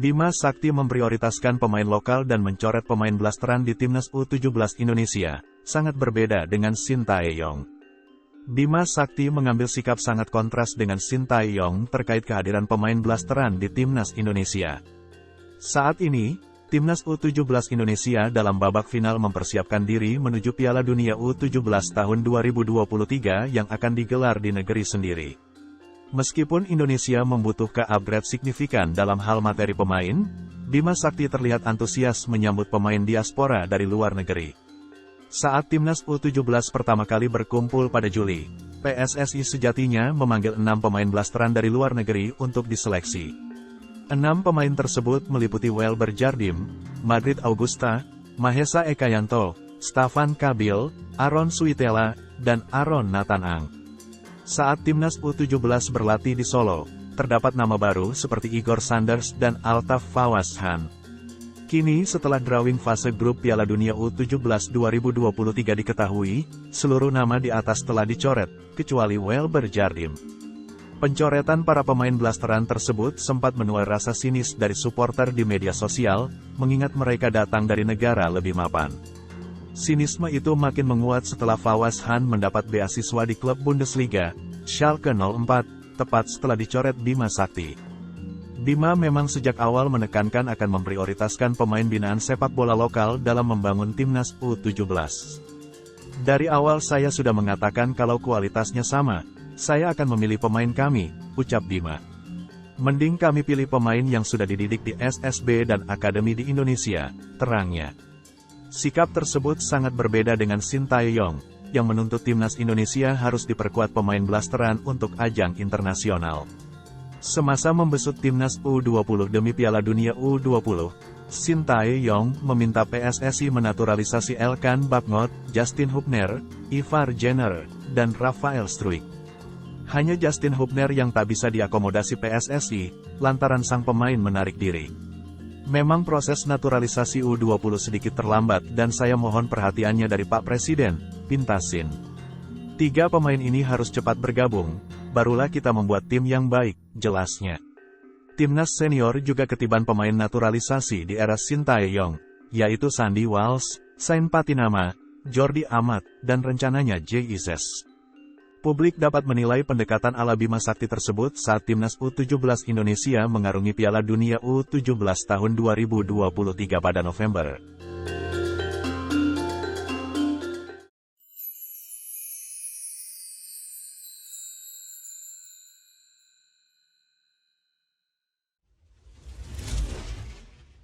Bima Sakti memprioritaskan pemain lokal dan mencoret pemain blasteran di timnas U17 Indonesia, sangat berbeda dengan Shin Tae-yong. Bima Sakti mengambil sikap sangat kontras dengan Shin Tae-yong terkait kehadiran pemain blasteran di timnas Indonesia. Saat ini, timnas U17 Indonesia dalam babak final mempersiapkan diri menuju Piala Dunia U17 tahun 2023 yang akan digelar di negeri sendiri. Meskipun Indonesia membutuhkan upgrade signifikan dalam hal materi pemain, Bima Sakti terlihat antusias menyambut pemain diaspora dari luar negeri. Saat timnas U17 pertama kali berkumpul pada Juli, PSSI sejatinya memanggil 6 pemain blasteran dari luar negeri untuk diseleksi. 6 pemain tersebut meliputi Welber Jardim, Madrid Augusta, Mahesa Ekayanto, Stavan Kabil, Aaron Suitela, dan Aaron Nathan-Ang. Saat timnas U17 berlatih di Solo, terdapat nama baru seperti Igor Sanders dan Altaf Fawaz-Han. Kini setelah drawing fase grup Piala Dunia U17 2023 diketahui, seluruh nama di atas telah dicoret, kecuali Welber Jardim. Pencoretan para pemain blasteran tersebut sempat menuai rasa sinis dari supporter di media sosial, mengingat mereka datang dari negara lebih mapan. Sinisme itu makin menguat setelah Fawaz-Han mendapat beasiswa di klub Bundesliga, Schalke 04, tepat setelah dicoret Bima Sakti. Bima memang sejak awal menekankan akan memprioritaskan pemain binaan sepak bola lokal dalam membangun timnas U17. Dari awal saya sudah mengatakan kalau kualitasnya sama, saya akan memilih pemain kami, ucap Bima. Mending kami pilih pemain yang sudah dididik di SSB dan Akademi di Indonesia, terangnya. Sikap tersebut sangat berbeda dengan Shin Tae-yong, yang menuntut timnas Indonesia harus diperkuat pemain blasteran untuk ajang internasional. Semasa membesut timnas U20 demi Piala Dunia U20, Shin Tae-yong meminta PSSI menaturalisasi Elkan Bagnot, Justin Hubner, Ivar Jenner, dan Rafael Struijk. Hanya Justin Hubner yang tak bisa diakomodasi PSSI, lantaran sang pemain menarik diri. Memang proses naturalisasi U20 sedikit terlambat dan saya mohon perhatiannya dari Pak Presiden, pinta Shin. 3 pemain ini harus cepat bergabung, barulah kita membuat tim yang baik, jelasnya. Timnas senior juga ketiban pemain naturalisasi di era Shin Tae-yong, yaitu Sandy Walsh, Sain Patinama, Jordi Amat, dan rencananya JIS. Publik dapat menilai pendekatan ala Bima Sakti tersebut saat timnas U17 Indonesia mengarungi Piala Dunia U17 tahun 2023 pada November.